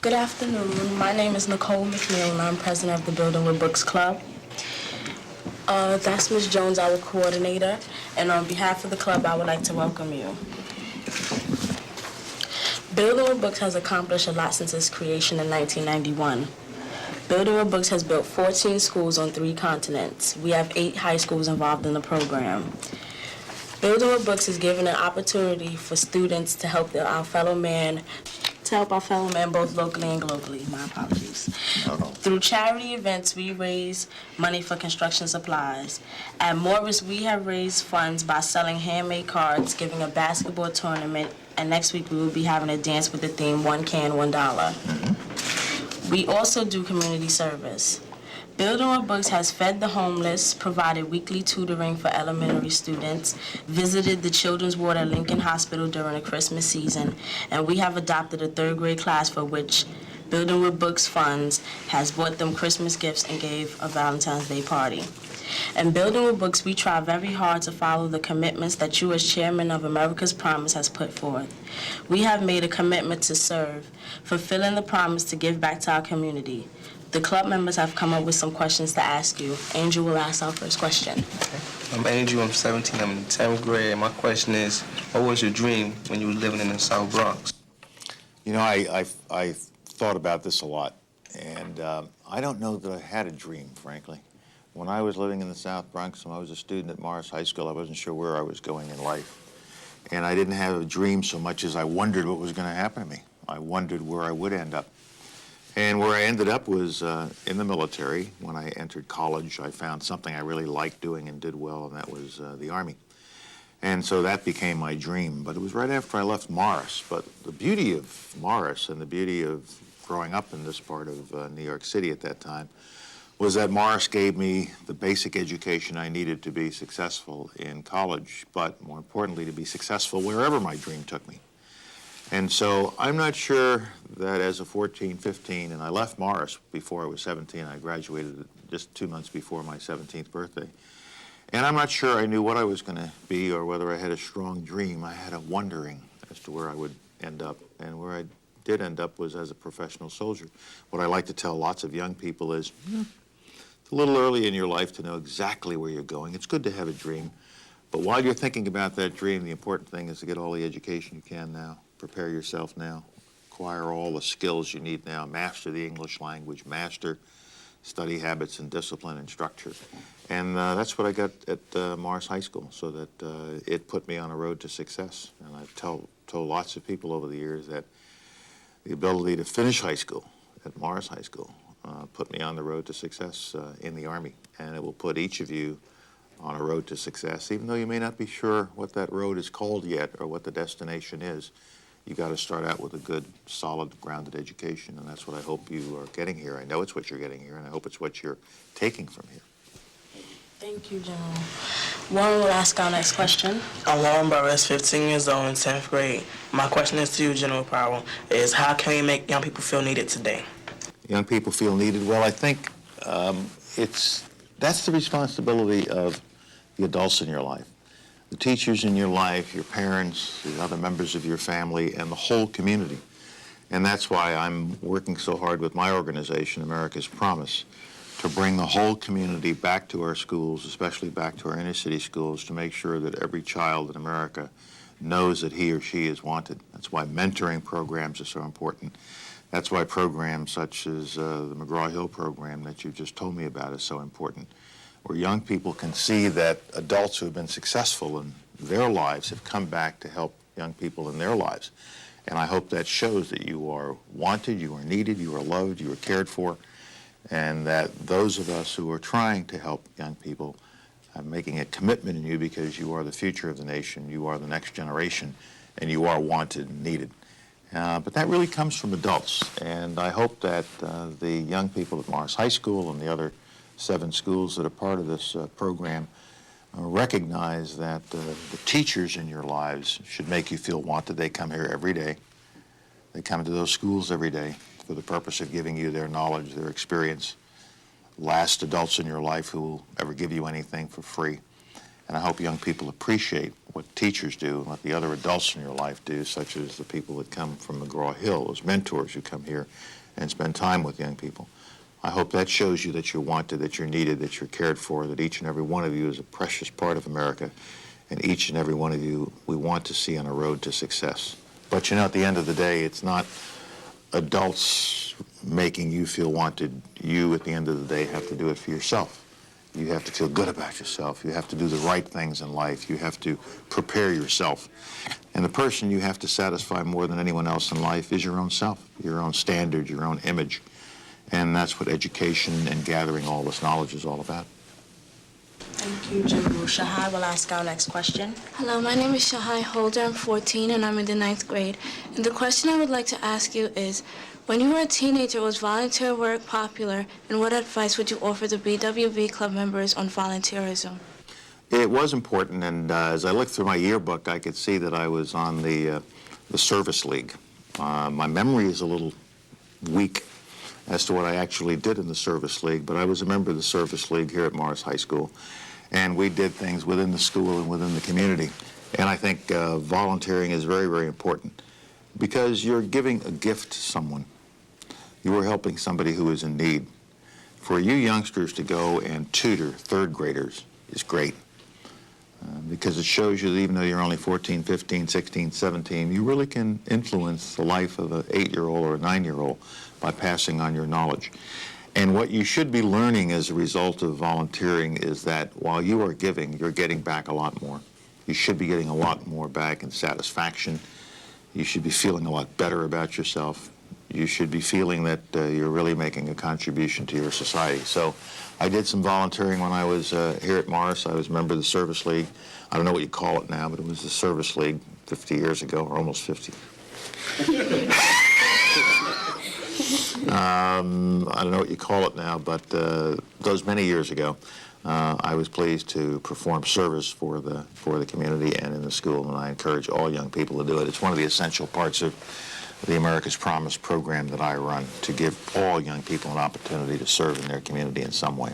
Good afternoon. My name is Nicole McNeil, and I'm president of the Building with Books Club. That's Ms. Jones, our coordinator, and on behalf of the club, I would like to welcome you. Building with Books has accomplished a lot since its creation in 1991. Building with Books has built 14 schools on 3 continents. We have 8 high schools involved in the program. Building with Books is giving an opportunity for students to help our fellow man both locally and globally. My apologies. Through charity events, we raise money for construction supplies. At Morris, we have raised funds by selling handmade cards, giving a basketball tournament, and next week we will be having a dance with the theme "One Can, $1." We also do community service. Building with Books has fed the homeless, provided weekly tutoring for elementary students, visited the children's ward at Lincoln Hospital during the Christmas season, and we have adopted a 3rd grade class for which Building with Books funds has bought them Christmas gifts and gave a Valentine's Day party. In Building with Books, we try very hard to follow the commitments that you as chairman of America's Promise has put forth. We have made a commitment to serve, fulfilling the promise to give back to our community. The club members have come up with some questions to ask you. Angel will ask our first question. I'm Angel, I'm 17, I'm in the 10th grade, and my question is, what was your dream when you were living in the South Bronx? You know, I thought about this a lot, and I don't know that I had a dream, frankly. When I was living in the South Bronx, when I was a student at Morris High School, I wasn't sure where I was going in life. And I didn't have a dream so much as I wondered what was going to happen to me. I wondered where I would end up. And where I ended up was in the military. When I entered college, I found something I really liked doing and did well, and that was the Army. And so that became my dream. But it was right after I left Morris. But the beauty of Morris and the beauty of growing up in this part of New York City at that time was that Morris gave me the basic education I needed to be successful in college, but more importantly, to be successful wherever my dream took me. And so I'm not sure that as a 14, 15, and I left Morris before I was 17. I graduated just 2 months before my 17th birthday. And I'm not sure I knew what I was going to be or whether I had a strong dream. I had a wondering as to where I would end up. And where I did end up was as a professional soldier. What I like to tell lots of young people is, it's a little early in your life to know exactly where you're going. It's good to have a dream. But while you're thinking about that dream, the important thing is to get all the education you can now. Prepare yourself now. Acquire all the skills you need now. Master the English language. Master study habits and discipline and structure. And that's what I got at Morris High School, so that it put me on a road to success. And I've told lots of people over the years that the ability to finish high school at Morris High School put me on the road to success in the Army. And it will put each of you on a road to success, even though you may not be sure what that road is called yet or what the destination is. You got to start out with a good, solid, grounded education, and that's what I hope you are getting here. I know it's what you're getting here, and I hope it's what you're taking from here. Thank you, General. Warren will ask our next question. I'm Warren Burris, 15 years old in 10th grade. My question is to you, General Powell, is how can we make young people feel needed today? Young people feel needed. Well, I think that's the responsibility of the adults in your life. The teachers in your life, your parents, the other members of your family, and the whole community. And that's why I'm working so hard with my organization, America's Promise, to bring the whole community back to our schools, especially back to our inner city schools, to make sure that every child in America knows that he or she is wanted. That's why mentoring programs are so important. That's why programs such as the McGraw-Hill program that you just told me about is so important, where young people can see that adults who have been successful in their lives have come back to help young people in their lives. And I hope that shows that you are wanted, you are needed, you are loved, you are cared for, and that those of us who are trying to help young people are making a commitment in you because you are the future of the nation, you are the next generation, and you are wanted and needed. But that really comes from adults, and I hope that the young people at Morris High School and the other 7 schools that are part of this program recognize that the teachers in your lives should make you feel wanted. They come here every day. They come to those schools every day for the purpose of giving you their knowledge, their experience. Last adults in your life who will ever give you anything for free. And I hope young people appreciate what teachers do and what the other adults in your life do, such as the people that come from McGraw-Hill, those mentors who come here and spend time with young people. I hope that shows you that you're wanted, that you're needed, that you're cared for, that each and every one of you is a precious part of America, and each and every one of you we want to see on a road to success. But you know, at the end of the day, it's not adults making you feel wanted. You, at the end of the day, have to do it for yourself. You have to feel good about yourself. You have to do the right things in life. You have to prepare yourself. And the person you have to satisfy more than anyone else in life is your own self, your own standard, your own image. And that's what education and gathering all this knowledge is all about. Thank you, General. Shahai will ask our next question. Hello, my name is Shahai Holder. I'm 14 and I'm in the 9th grade. And the question I would like to ask you is, when you were a teenager, was volunteer work popular, and what advice would you offer the BwB club members on volunteerism? It was important, and as I looked through my yearbook, I could see that I was on the service league. My memory is a little weak as to what I actually did in the service league, but I was a member of the service league here at Morris High School, and we did things within the school and within the community. And I think volunteering is very, very important because you're giving a gift to someone. You are helping somebody who is in need. For you youngsters to go and tutor third graders is great because it shows you that even though you're only 14, 15, 16, 17, you really can influence the life of an 8-year-old or a 9-year-old by passing on your knowledge. And what you should be learning as a result of volunteering is that while you are giving, you're getting back a lot more. You should be getting a lot more back in satisfaction. You should be feeling a lot better about yourself. You should be feeling that you're really making a contribution to your society. So I did some volunteering when I was here at Morris. I was a member of the Service League. I don't know what you call it now, but it was the Service League 50 years ago, or almost 50. I don't know what you call it now, but those many years ago, I was pleased to perform service for the community and in the school, and I encourage all young people to do it. It's one of the essential parts of the America's Promise program that I run, to give all young people an opportunity to serve in their community in some way.